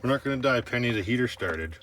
We're not going to die. Penny, the heater started.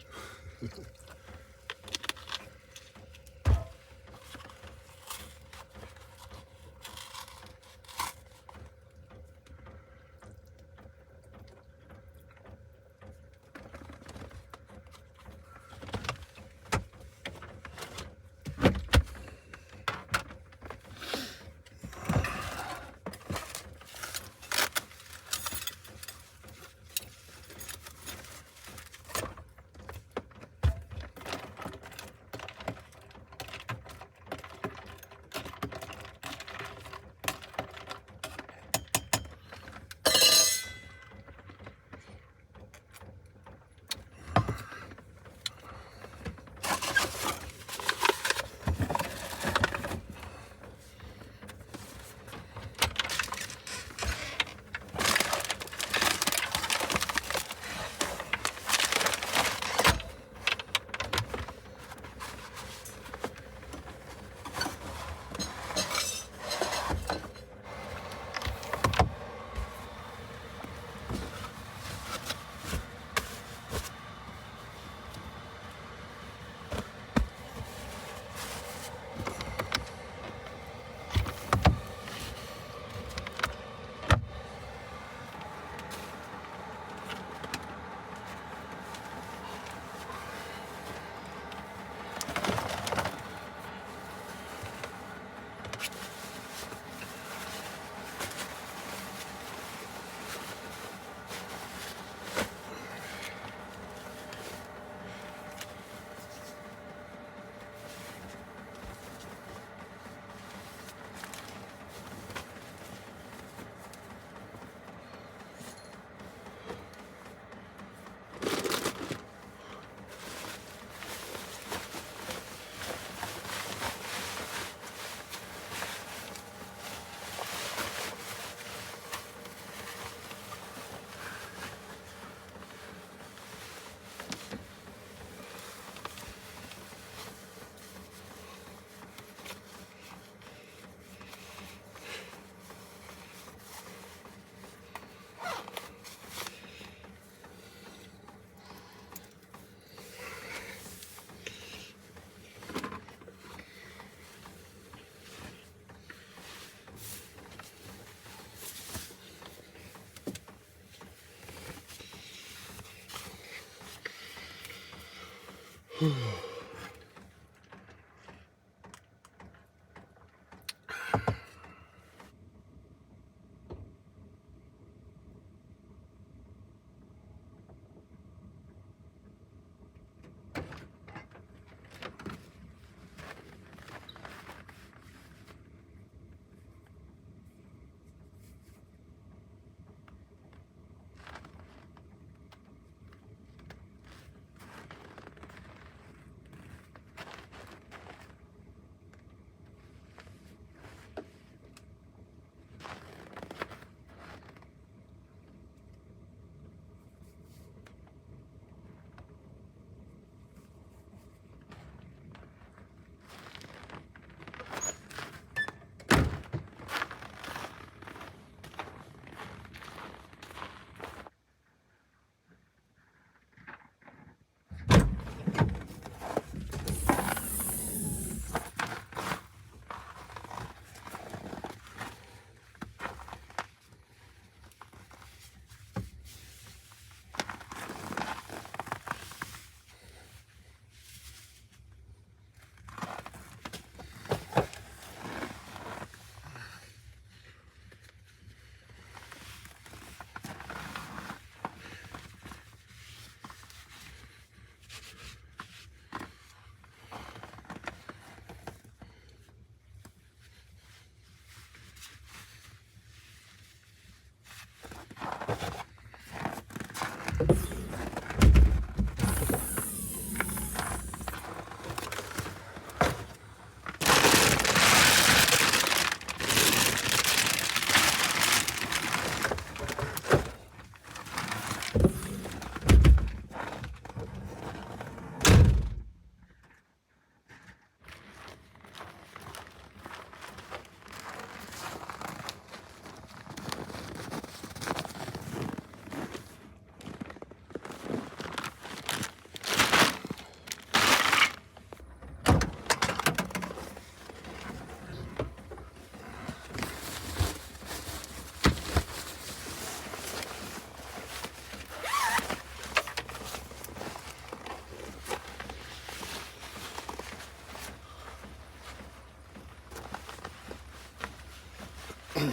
Why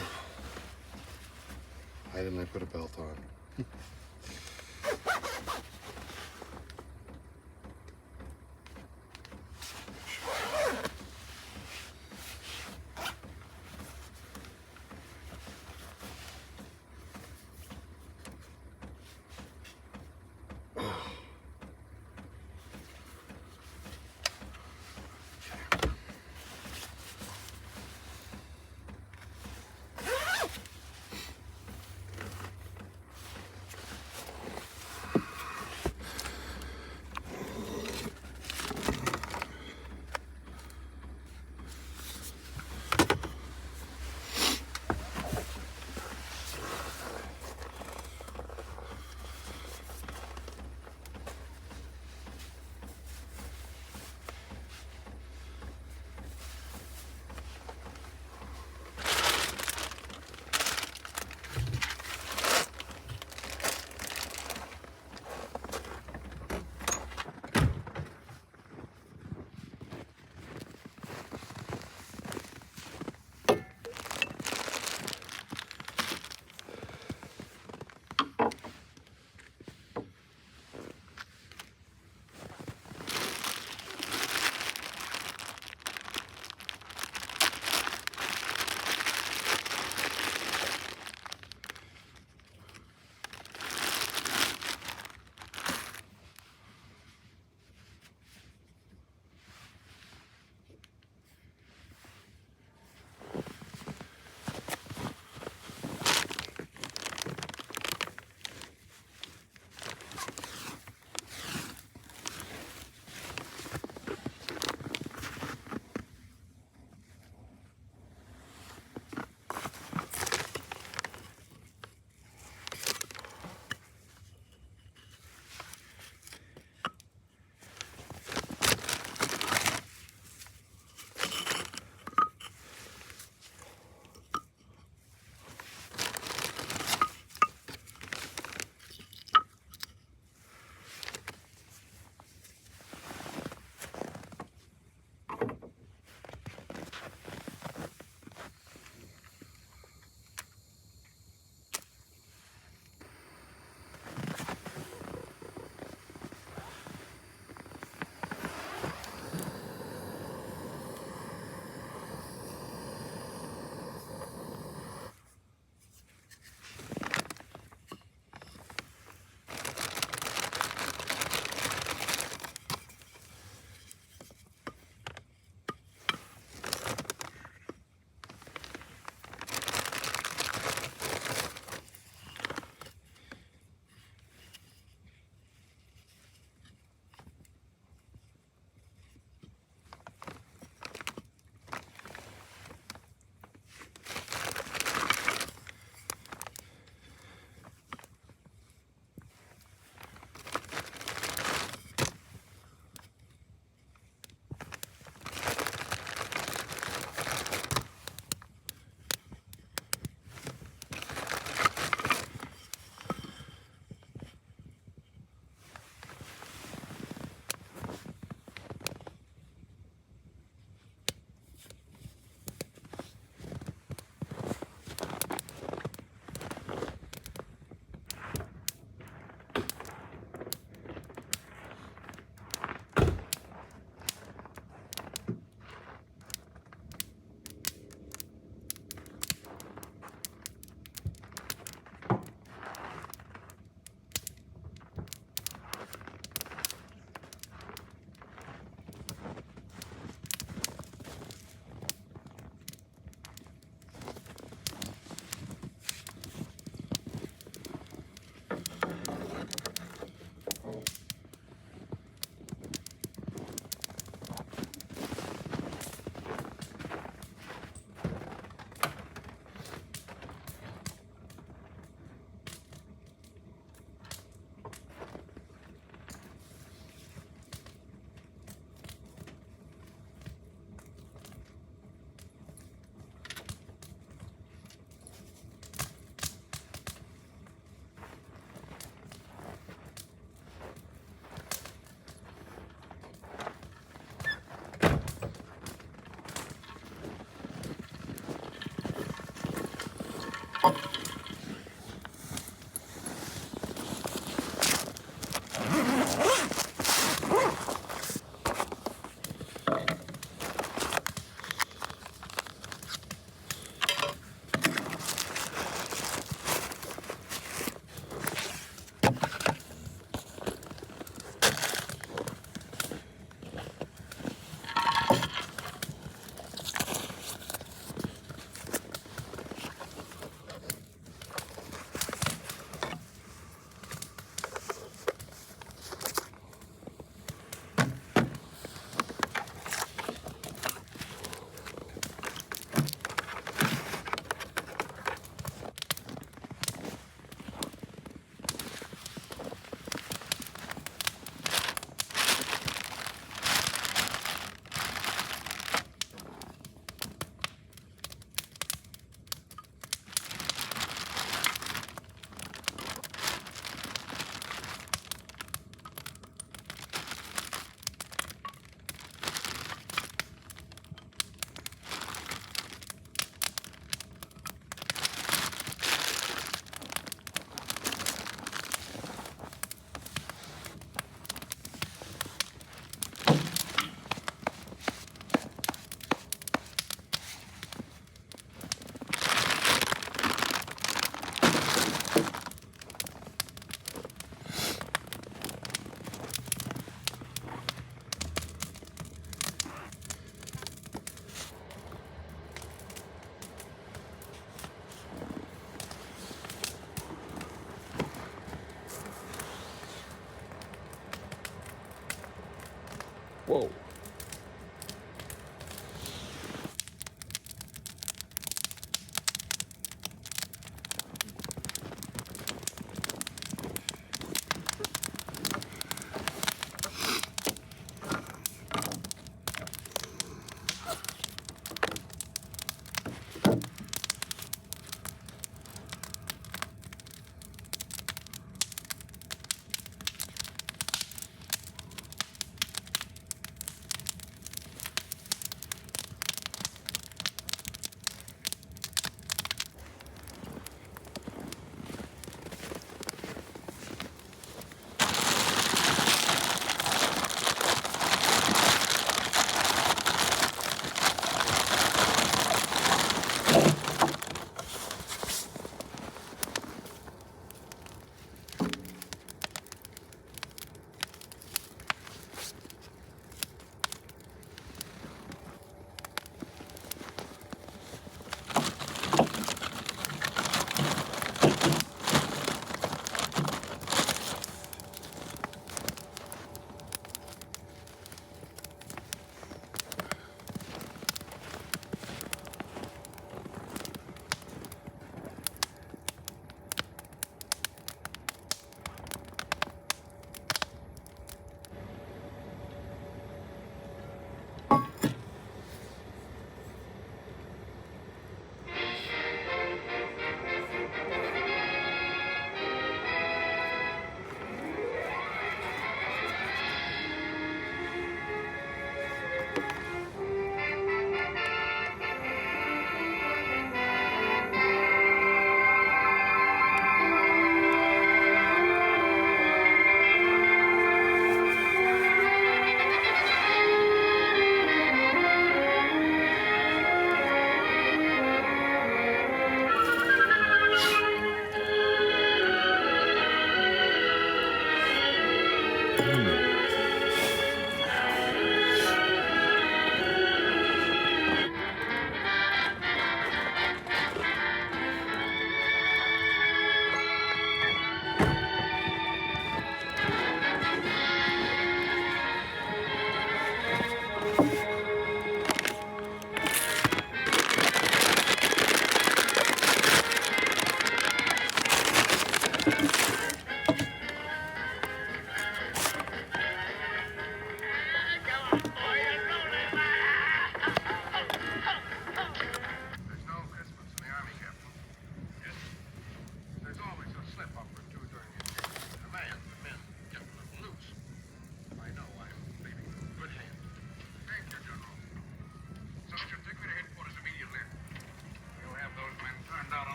didn't I put a belt on?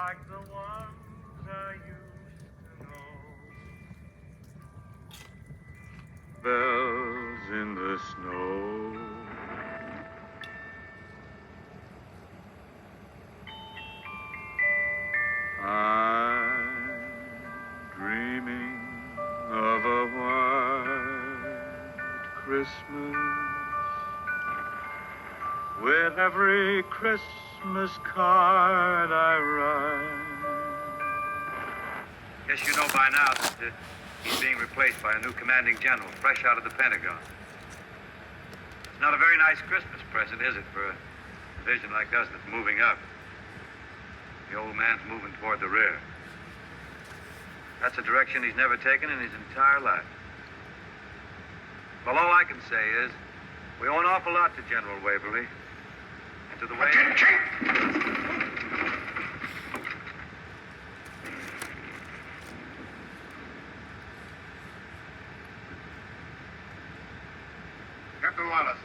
like the ones I used to know. Bells in the snow. I'm dreaming of a white Christmas with every Christmas card I write. Guess you know by now that he's being replaced by a new commanding general, fresh out of the Pentagon. It's not a very nice Christmas present, is it, for a division like us that's moving up? The old man's moving toward the rear. That's a direction he's never taken in his entire life. Well, all I can say is, we owe an awful lot to General Waverly. And to the way... Captain Wallace,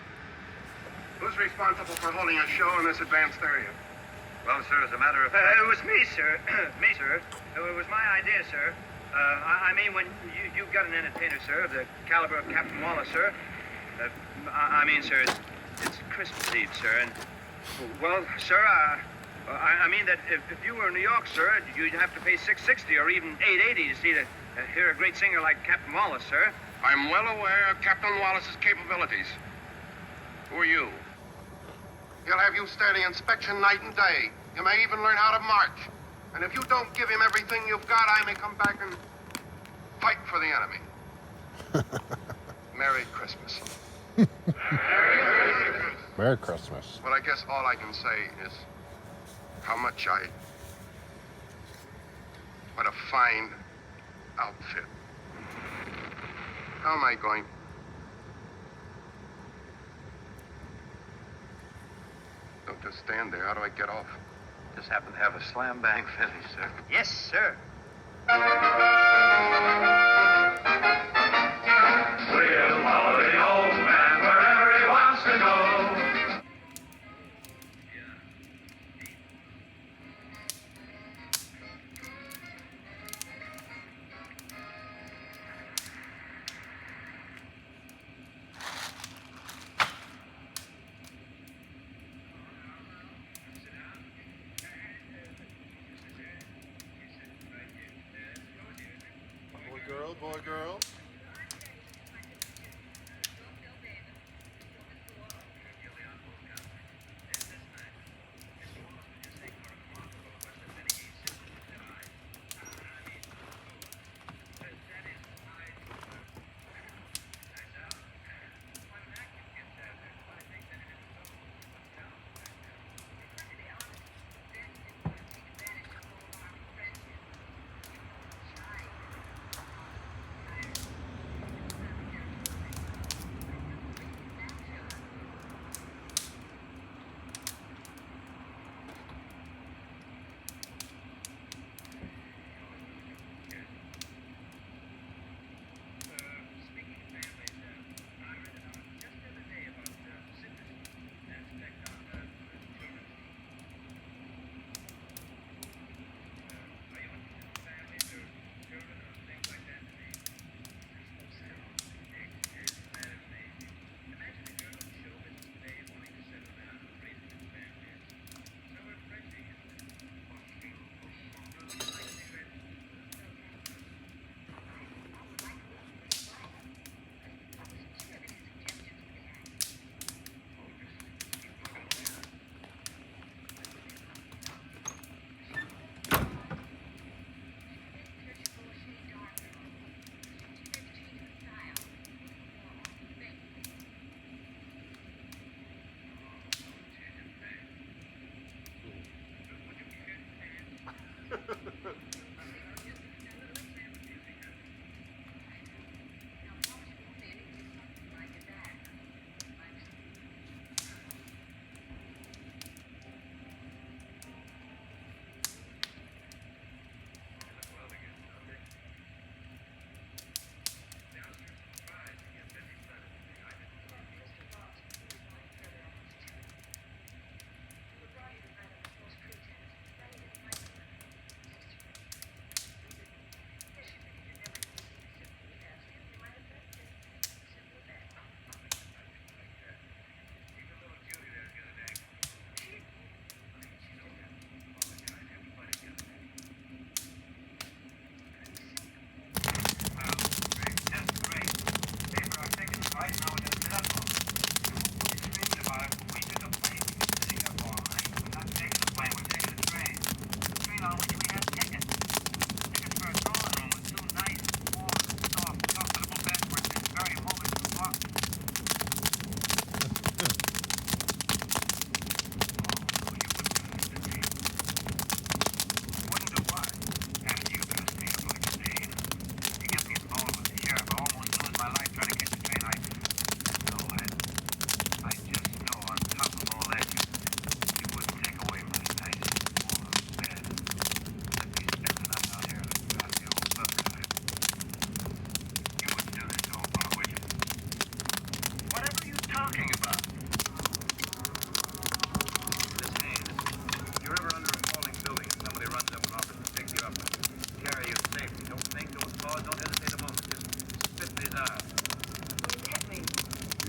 who's responsible for holding a show in this advanced area? Well, sir, as a matter of fact... It was me, sir. Me, sir. It was my idea, sir. I mean, when you've got an entertainer, sir, of the caliber of Captain Wallace, sir. I mean, sir, it's Christmas Eve, sir, and... Well, sir, I mean that if you were in New York, sir, you'd have to pay $6.60 or even $8.80 to see hear a great singer like Captain Wallace, sir. I'm well aware of Captain Wallace's capabilities. Who are you? He'll have you standing inspection night and day. You may even learn how to march. And if you don't give him everything you've got, I may come back and fight for the enemy. Merry Christmas. Merry Christmas. Well, I guess all I can say is how much what a fine outfit. How am I going? Don't just stand there. How do I get off? Just happen to have a slam-bang finish, sir. Yes, sir. We'll follow the old man wherever he wants to go. Boy, girl.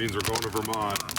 means we're going to Vermont.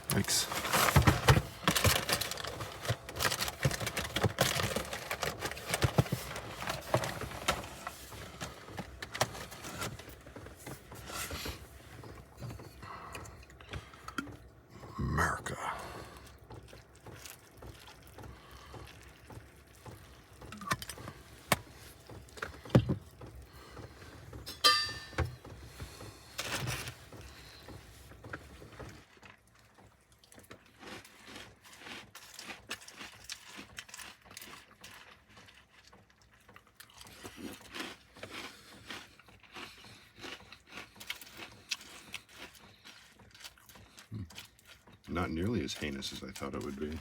Thanks. America. Not nearly as heinous as I thought it would be.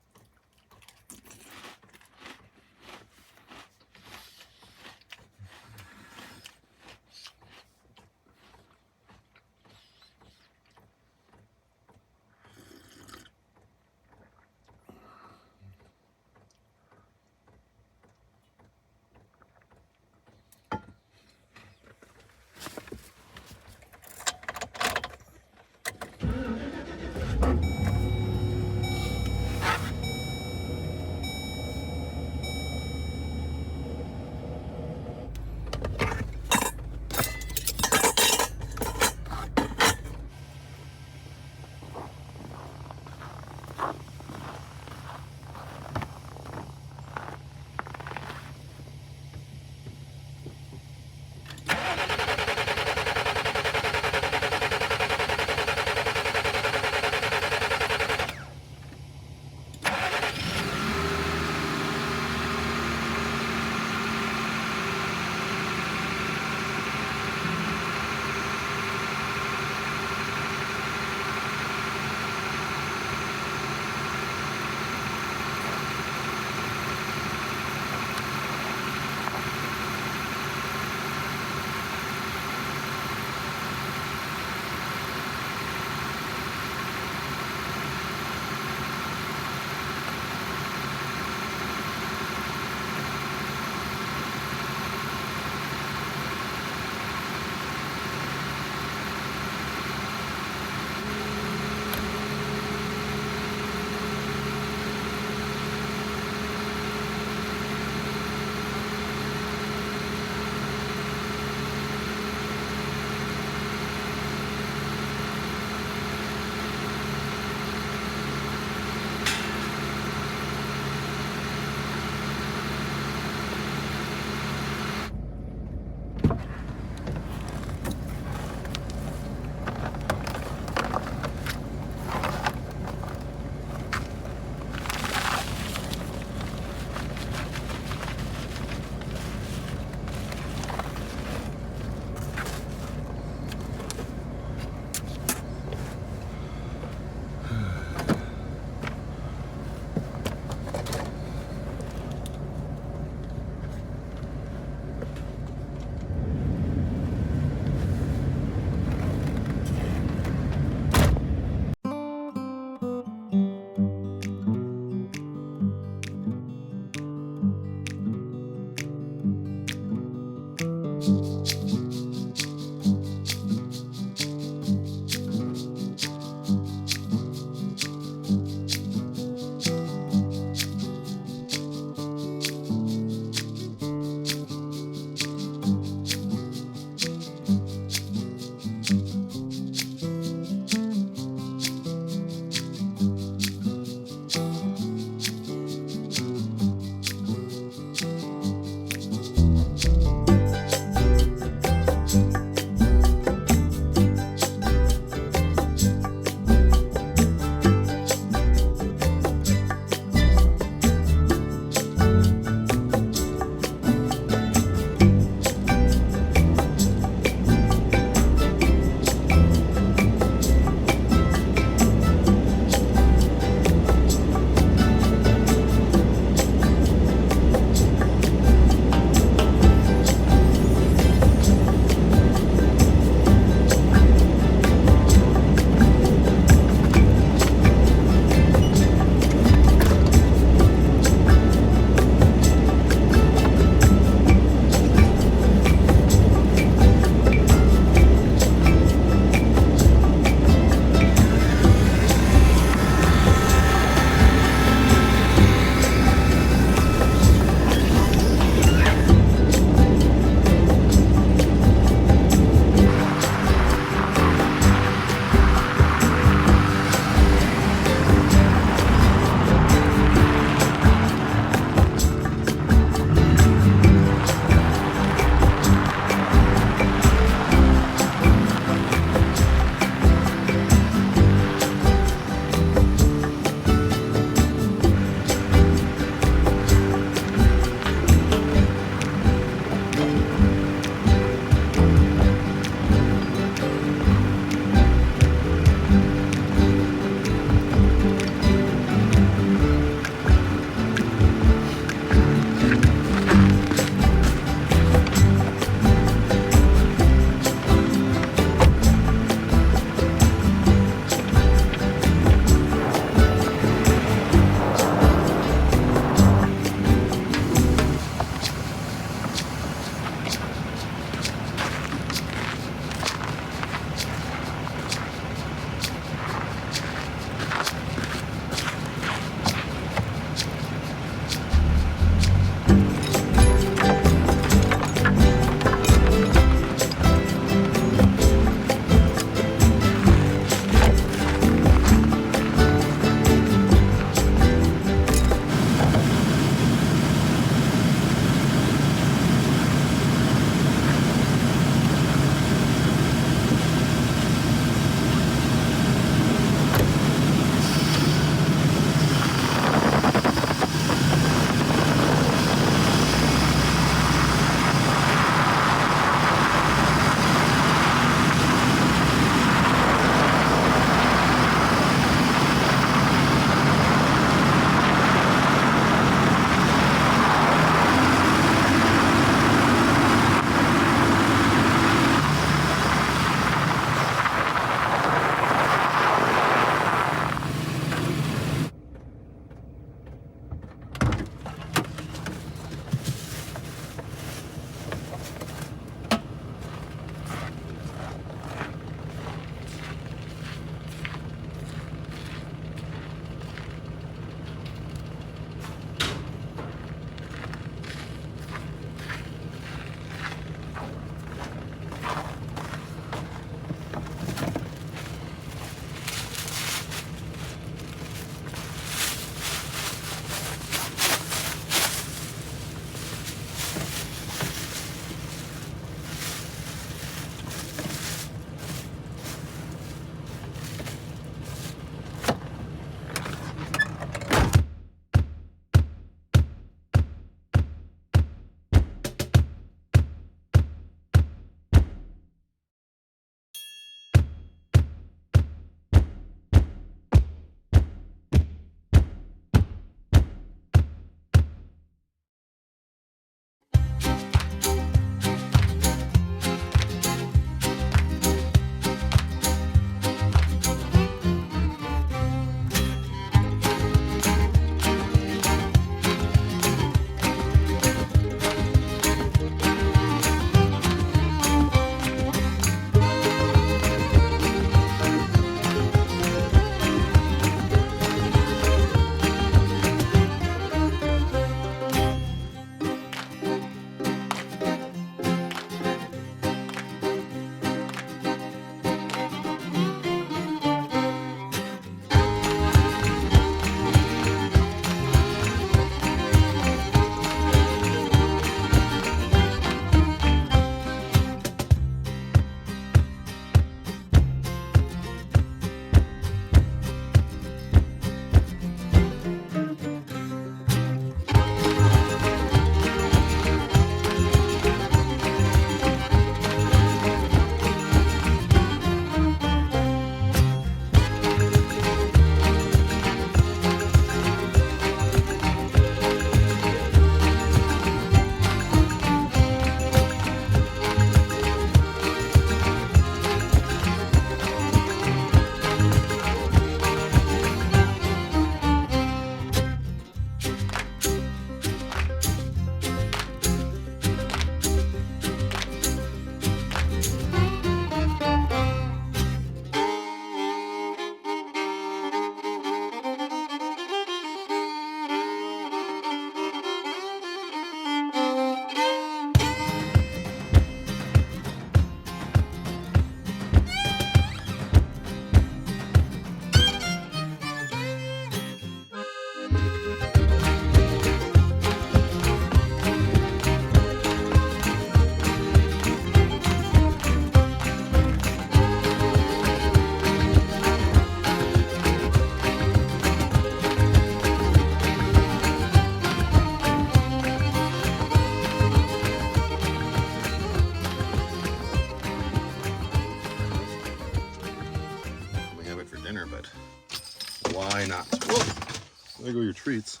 There go your treats.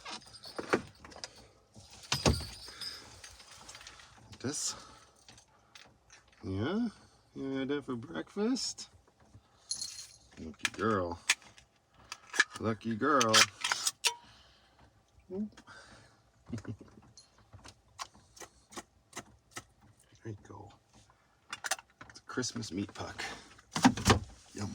This? Yeah? You had that for breakfast? Lucky girl. Lucky girl. Oop. There you go. It's a Christmas meat puck. Yum.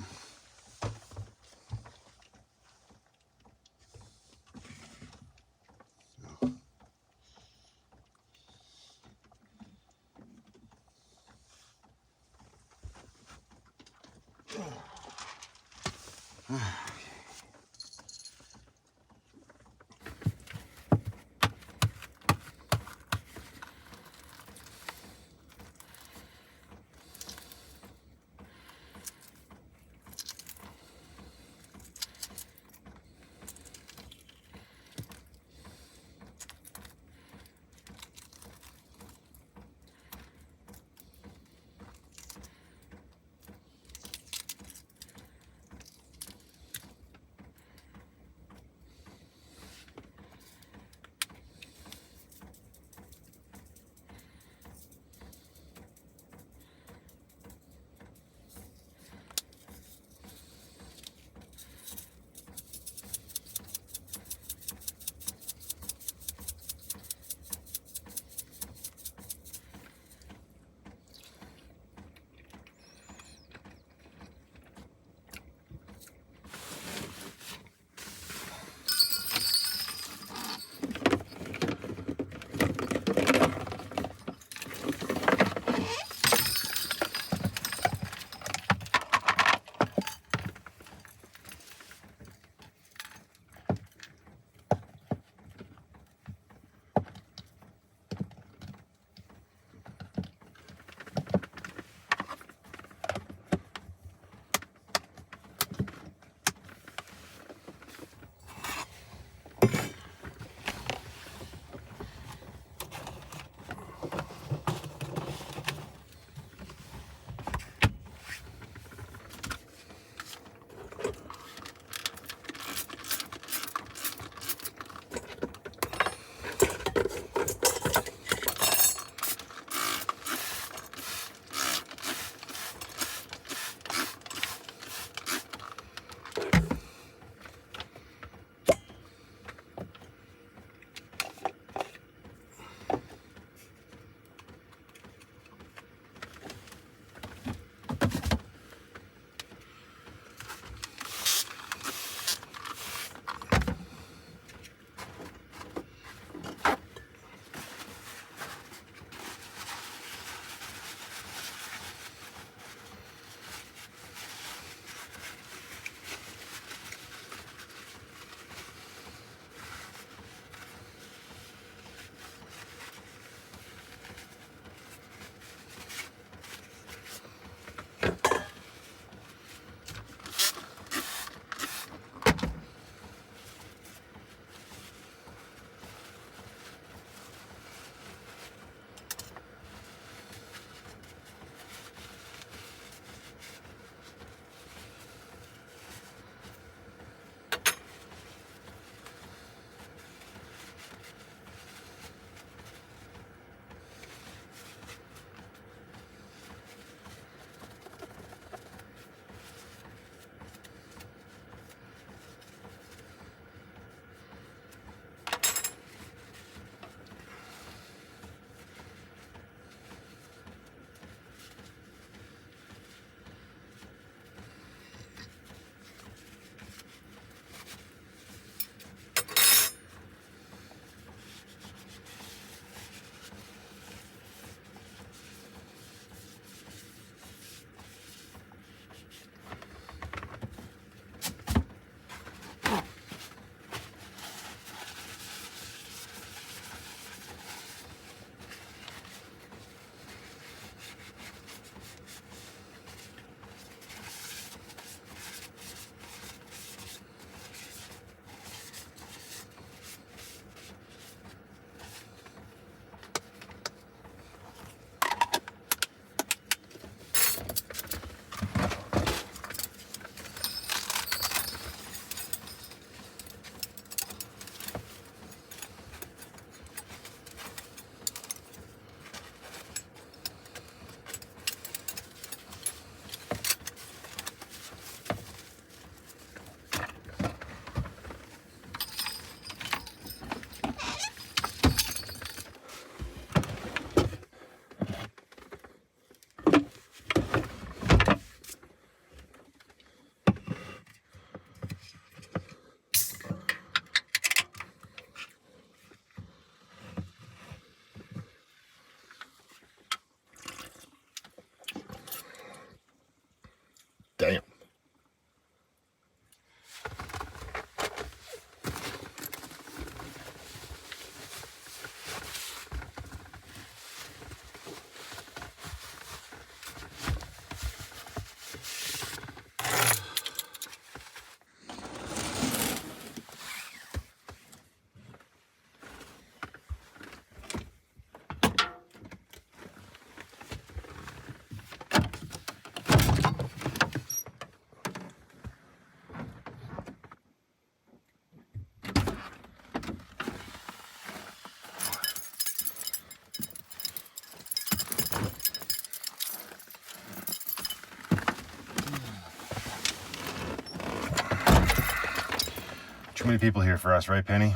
many people here for us, right, Penny?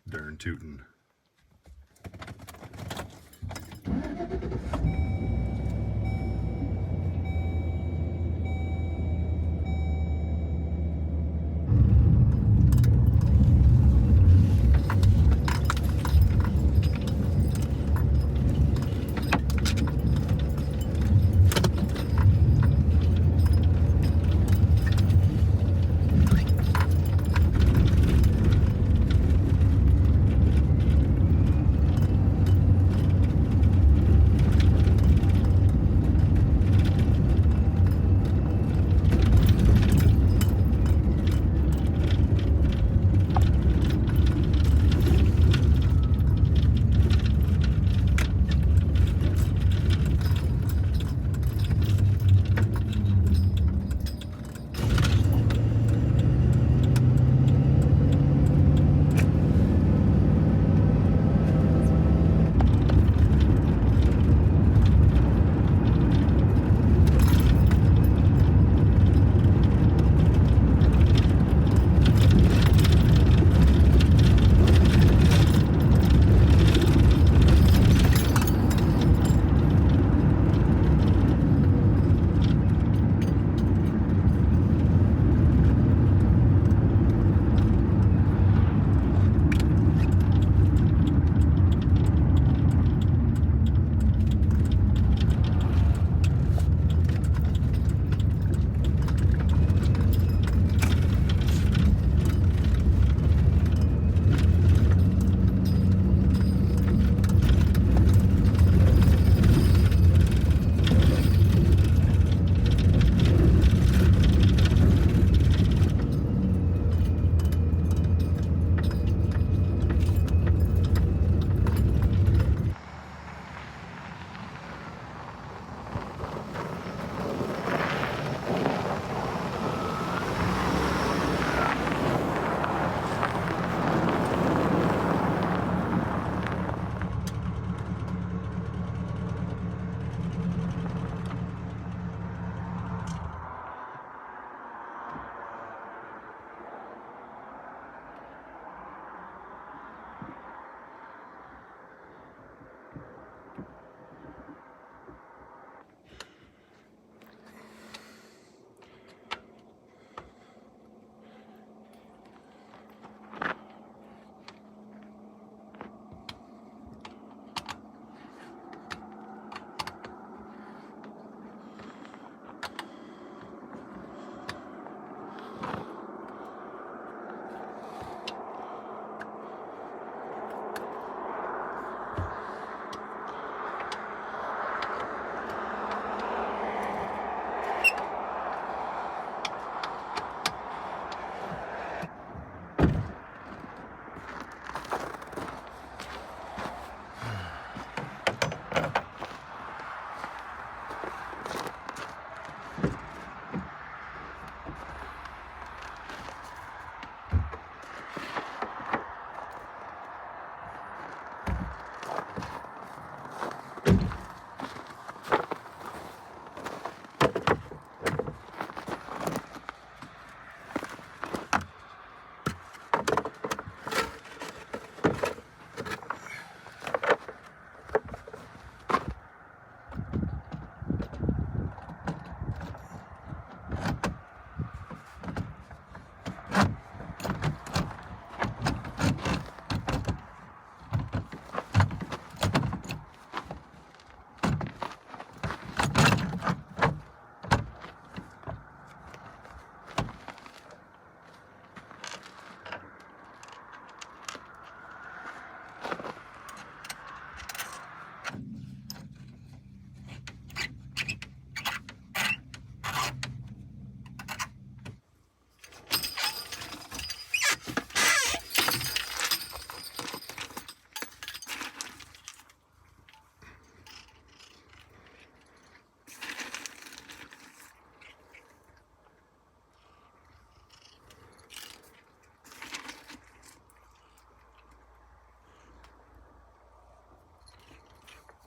Darn tootin'.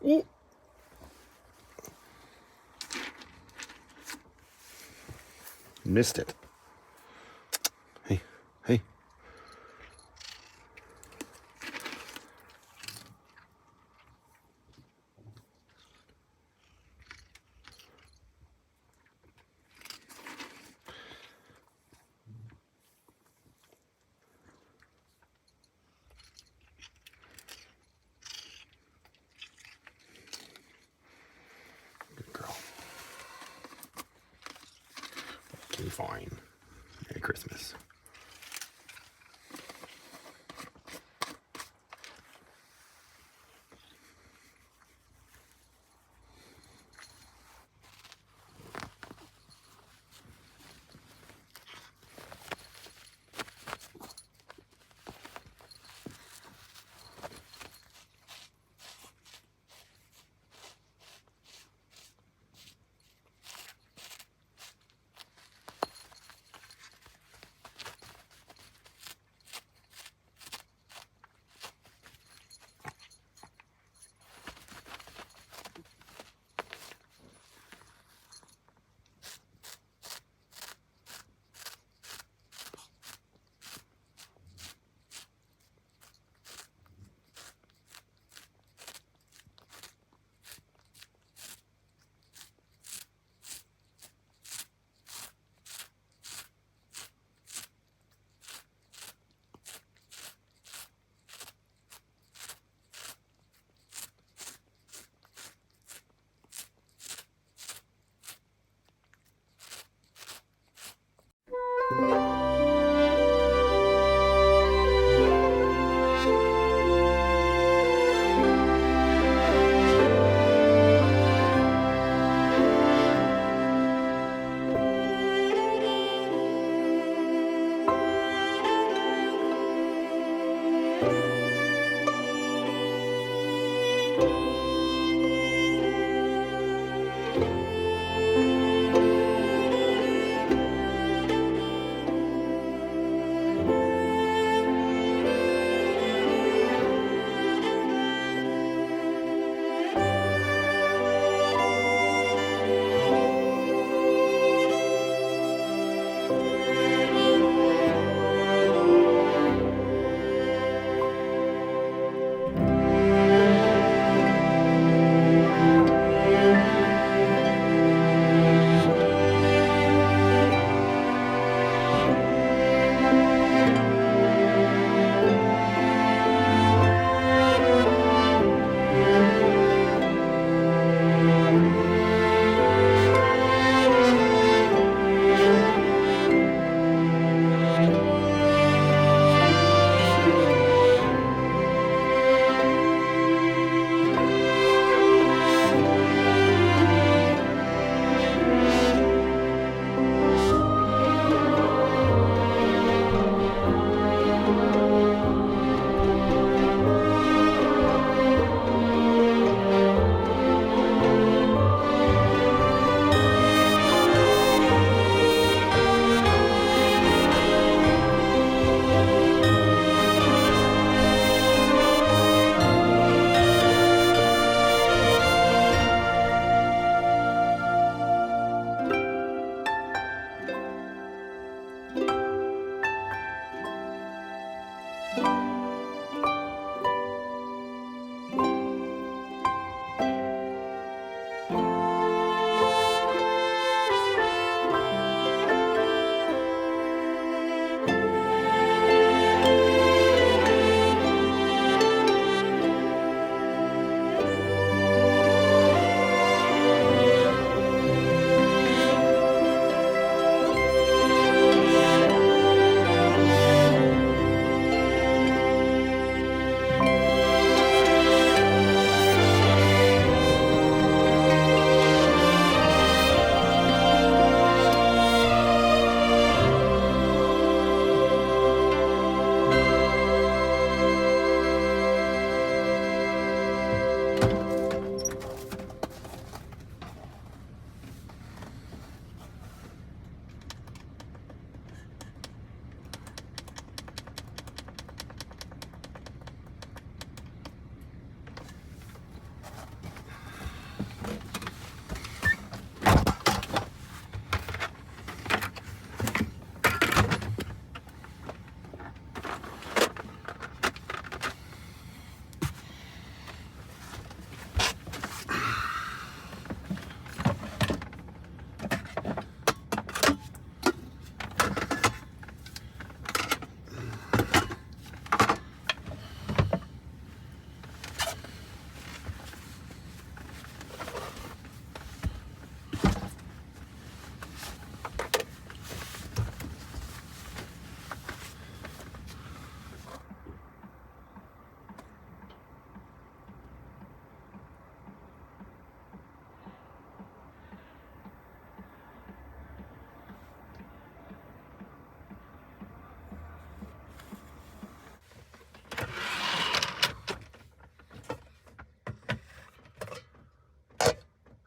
Ooh. Missed it. Hey, hey. Good girl. Okay, fine. Merry Christmas.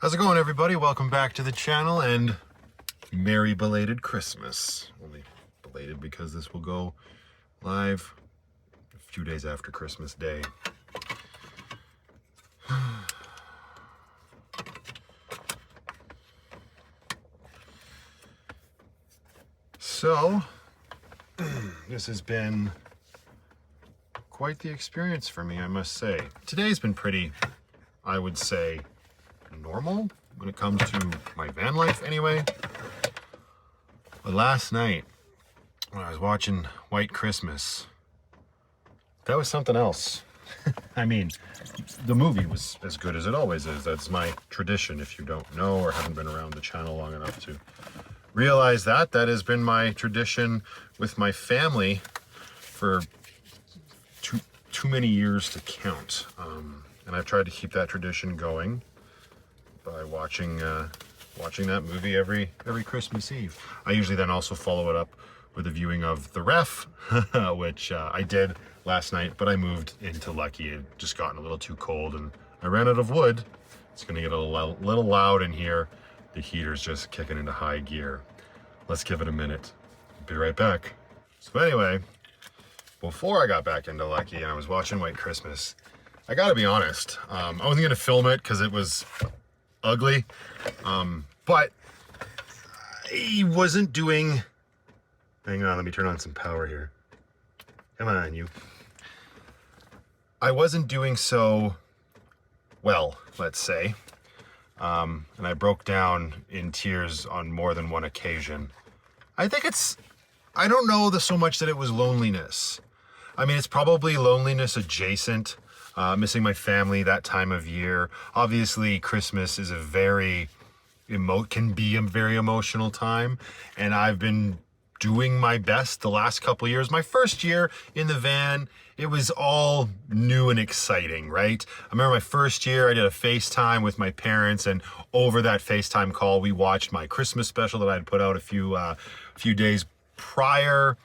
How's it going, everybody? Welcome back to the channel, and merry belated Christmas. Only belated because this will go live a few days after Christmas Day. So, this has been quite the experience for me, I must say. Today's been pretty, I would say, normal when it comes to my van life anyway. But last night, when I was watching White Christmas, that was something else. I mean, the movie was as good as it always is. That's my tradition. If you don't know or haven't been around the channel long enough to realize that, that has been my tradition with my family for too many years to count. And I've tried to keep that tradition going by watching that movie every Christmas Eve. I usually then also follow it up with a viewing of The Ref, which I did last night, but I moved into Lucky. It had just gotten a little too cold and I ran out of wood. It's gonna get a little loud in here. The heater's just kicking into high gear. Let's give it a minute. Be right back. So anyway, before I got back into Lucky and I was watching White Christmas, I gotta be honest, I wasn't gonna film it because it was ugly, but I wasn't doing, hang on, let me turn on some power here. Come on, you. I wasn't doing so well, let's say. And I broke down in tears on more than one occasion. I think I don't know so much that it was loneliness. I mean, it's probably loneliness adjacent. Missing my family that time of year. Obviously, Christmas is can be a very emotional time, and I've been doing my best the last couple of years. My first year in the van, it was all new and exciting, right? I remember my first year, I did a FaceTime with my parents, and over that FaceTime call, we watched my Christmas special that I'd put out a few days prior.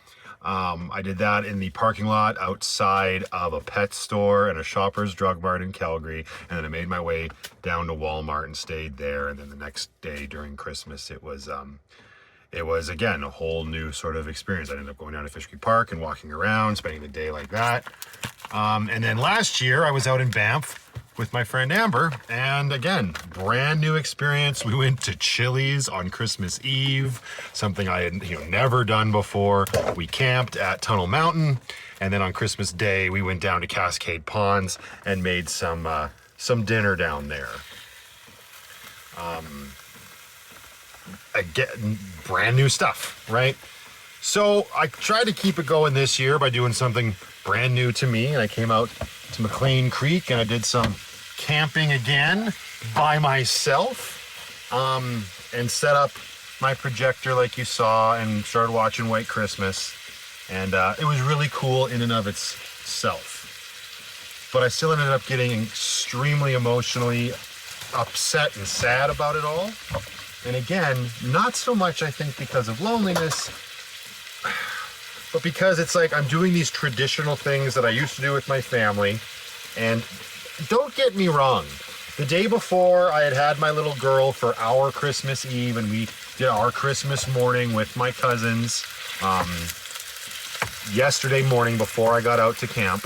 I did that in the parking lot outside of a pet store and a Shoppers Drug Mart in Calgary, and then I made my way down to Walmart and stayed there. And then the next day during Christmas, it was again a whole new sort of experience. I ended up going down to Fish Creek Park and walking around, spending the day like that. And then last year I was out in Banff with my friend Amber, and again, brand new experience. We went to Chili's on Christmas Eve, something I had never done before. We camped at Tunnel Mountain, and then on Christmas Day we went down to Cascade Ponds and made some dinner down there. Again, brand new stuff, right? So I tried to keep it going this year by doing something brand new to me, and I came out to McLean Creek and I did some camping again by myself, and set up my projector like you saw and started watching White Christmas, and it was really cool in and of itself. But I still ended up getting extremely emotionally upset and sad about it all. And again, not so much I think because of loneliness, but because it's like I'm doing these traditional things that I used to do with my family. And don't get me wrong, the day before I had my little girl for our Christmas Eve, and we did our Christmas morning with my cousins yesterday morning before I got out to camp,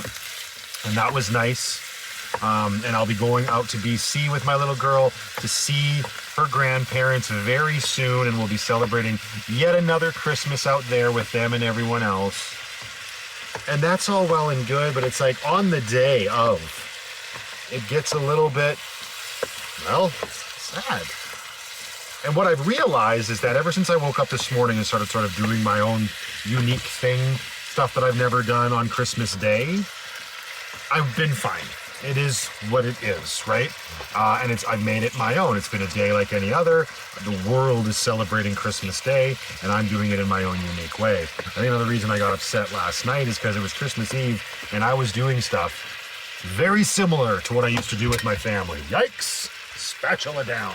and that was nice. And I'll be going out to BC with my little girl to see her grandparents very soon, and we'll be celebrating yet another Christmas out there with them and everyone else. And that's all well and good, but it's like on the day of, it gets a little bit, well, sad. And what I've realized is that ever since I woke up this morning and started sort of doing my own unique thing, stuff that I've never done on Christmas Day, I've been fine. It is what it is, right? And I've made it my own. It's been a day like any other. The world is celebrating Christmas Day, and I'm doing it in my own unique way. I think another reason I got upset last night is because it was Christmas Eve, and I was doing stuff very similar to what I used to do with my family. Yikes! Spatula down.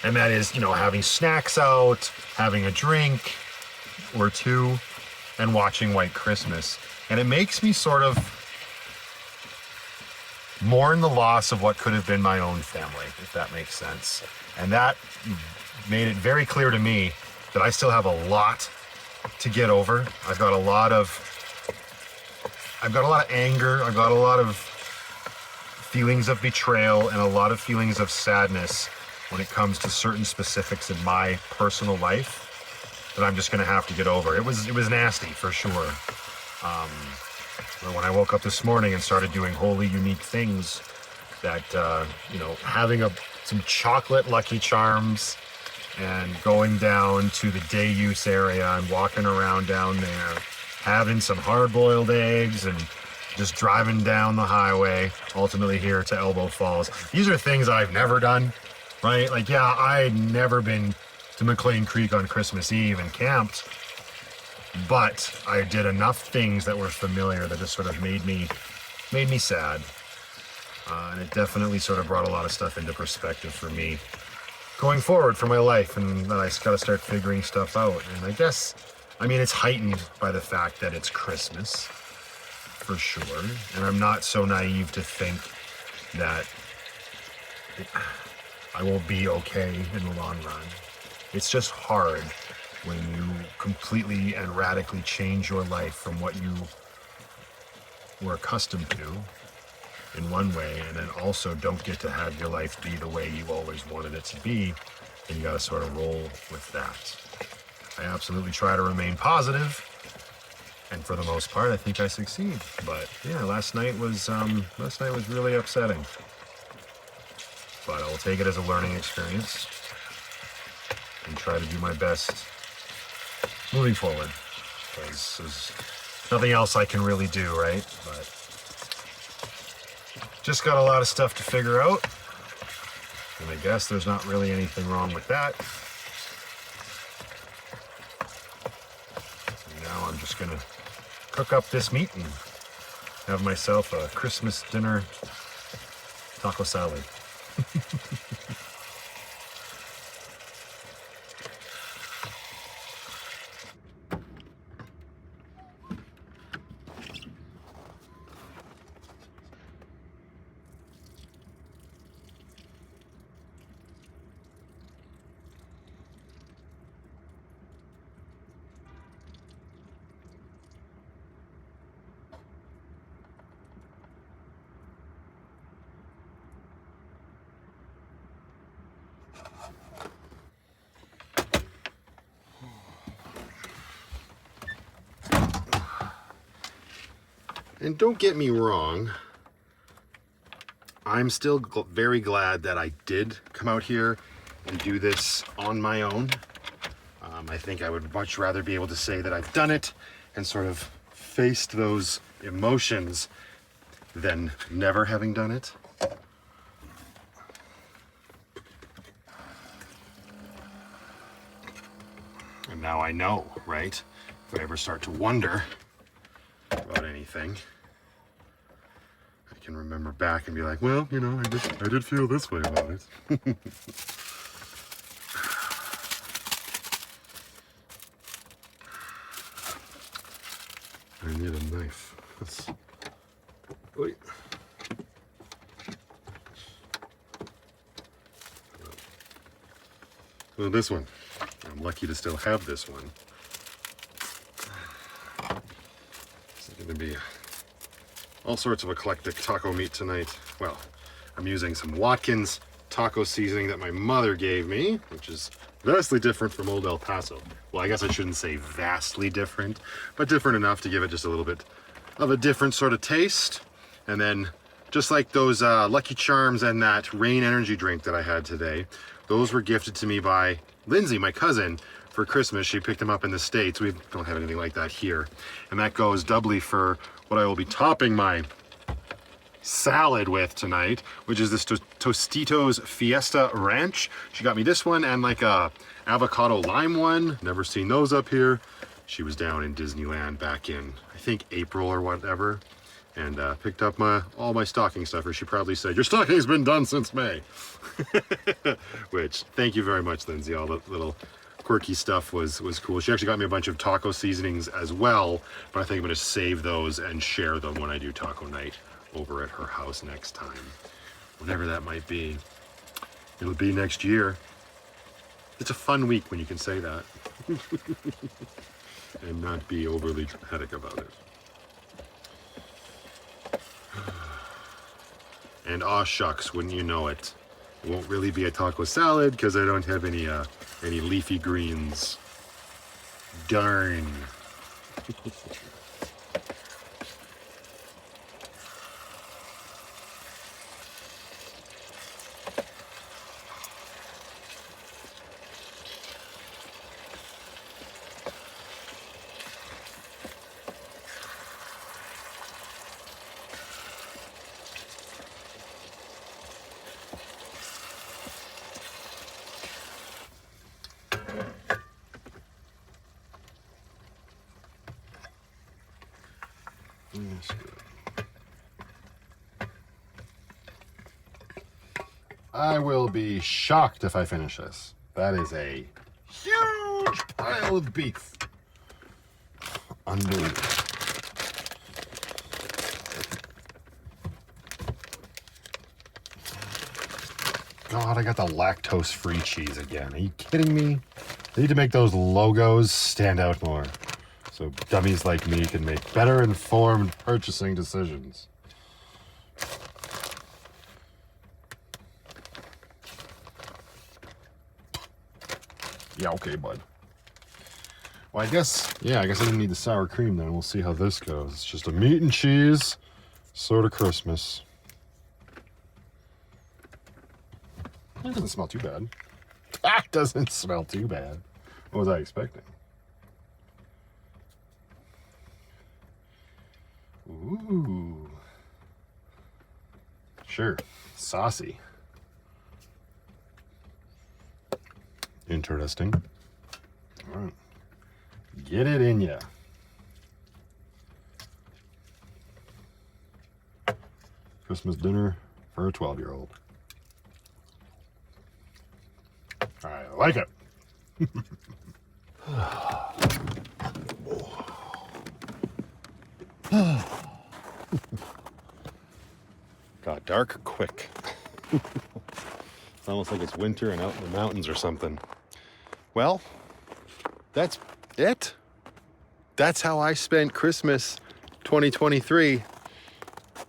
And that is, having snacks out, having a drink or two, and watching White Christmas. And it makes me sort of mourn the loss of what could have been my own family, if that makes sense. And that made it very clear to me that I still have a lot to get over. I've got a lot of anger. I've got a lot of feelings of betrayal and a lot of feelings of sadness when it comes to certain specifics in my personal life that I'm just going to have to get over. It was nasty for sure. When I woke up this morning and started doing wholly unique things, that having some chocolate Lucky Charms and going down to the day use area and walking around down there, having some hard-boiled eggs and just driving down the highway, ultimately here to Elbow Falls. These are things I've never done, right? Like, yeah, I'd never been to McLean Creek on Christmas Eve and camped, but I did enough things that were familiar that just sort of made me sad. And it definitely sort of brought a lot of stuff into perspective for me going forward for my life, and that I got to start figuring stuff out. And I guess, it's heightened by the fact that it's Christmas, for sure. And I'm not so naive to think that I will be okay in the long run. It's just hard when you completely and radically change your life from what you were accustomed to in one way, and then also don't get to have your life be the way you always wanted it to be, and you got to sort of roll with that. I absolutely try to remain positive, and for the most part, I think I succeed. But yeah, last night was really upsetting. But I'll take it as a learning experience and try to do my best moving forward, because there's nothing else I can really do, right? But just got a lot of stuff to figure out, and I guess there's not really anything wrong with that. So now I'm just gonna cook up this meat and have myself a Christmas dinner taco salad. And don't get me wrong, I'm still very glad that I did come out here and do this on my own. I think I would much rather be able to say that I've done it and sort of faced those emotions than never having done it. And now I know, right? If I ever start to wonder about anything, I can remember back and be like, well, I did feel this way about it. I need a knife. Wait. Well, this one. I'm lucky to still have this one. It's going to be all sorts of eclectic taco meat tonight. Well, I'm using some Watkins taco seasoning that my mother gave me, which is vastly different from Old El Paso. Well, I guess I shouldn't say vastly different, but different enough to give it just a little bit of a different sort of taste. And then, just like those Lucky Charms and that Rain energy drink that I had today, those were gifted to me by Lindsay, my cousin, for Christmas. She picked them up in the States. We don't have anything like that here. And that goes doubly for what I will be topping my salad with tonight, which is this Tostitos Fiesta Ranch. She got me this one and like a avocado lime one. Never seen those up here. She was down in Disneyland back in, I think, April or whatever, and picked up all my stocking stuffers. She proudly said, "Your stocking's been done since May." Which, thank you very much, Lindsay. All the little quirky stuff was cool. She actually got me a bunch of taco seasonings as well, but I think I'm going to save those and share them when I do taco night over at her house next time. Whenever that might be. It'll be next year. It's a fun week when you can say that. And not be overly dramatic about it. And aw shucks, wouldn't you know it? It won't really be a taco salad because I don't have any leafy greens. Darn. That's good. I will be shocked if I finish this. That is a huge pile of beef. Unbelievable. God, I got the lactose-free cheese again. Are you kidding me? I need to make those logos stand out more, so dummies like me can make better informed purchasing decisions. Yeah, okay, bud. Well, I guess I didn't need the sour cream then. We'll see how this goes. It's just a meat and cheese sort of Christmas. That doesn't smell too bad. That doesn't smell too bad. What was I expecting? Ooh. Sure. Saucy. Interesting. All right. Get it in ya. Christmas dinner for a 12-year-old. I like it. Got dark quick. It's almost like it's winter and out in the mountains or something. Well, that's it. That's how I spent Christmas 2023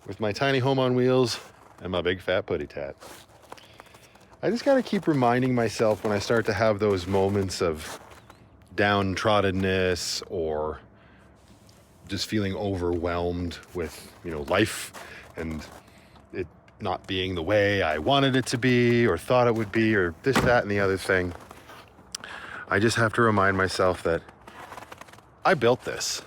with my tiny home on wheels and my big fat putty tat. I just gotta keep reminding myself when I start to have those moments of downtroddenness or just feeling overwhelmed with, life and it not being the way I wanted it to be or thought it would be or this, that, and the other thing. I just have to remind myself that I built this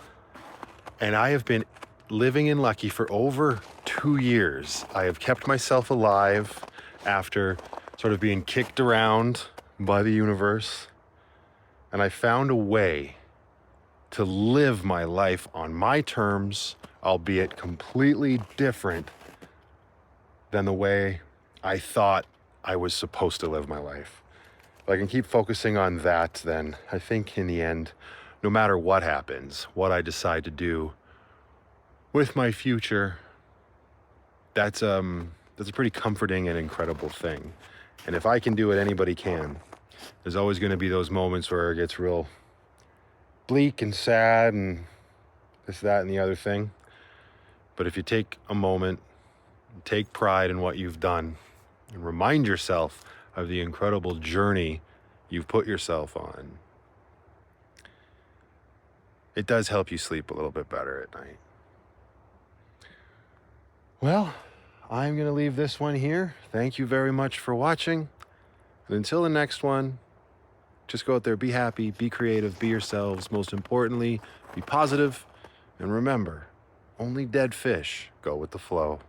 and I have been living in Lucky for over 2 years. I have kept myself alive after sort of being kicked around by the universe. And I found a way to live my life on my terms, albeit completely different than the way I thought I was supposed to live my life. If I can keep focusing on that, then I think in the end, no matter what happens, what I decide to do with my future, that's a pretty comforting and incredible thing. And if I can do it, anybody can. There's always going to be those moments where it gets real bleak and sad and this, that, and the other thing. But if you take a moment, take pride in what you've done, and remind yourself of the incredible journey you've put yourself on, it does help you sleep a little bit better at night. Well, I'm going to leave this one here. Thank you very much for watching. And until the next one, just go out there, be happy, be creative, be yourselves. Most importantly, be positive. And remember, only dead fish go with the flow.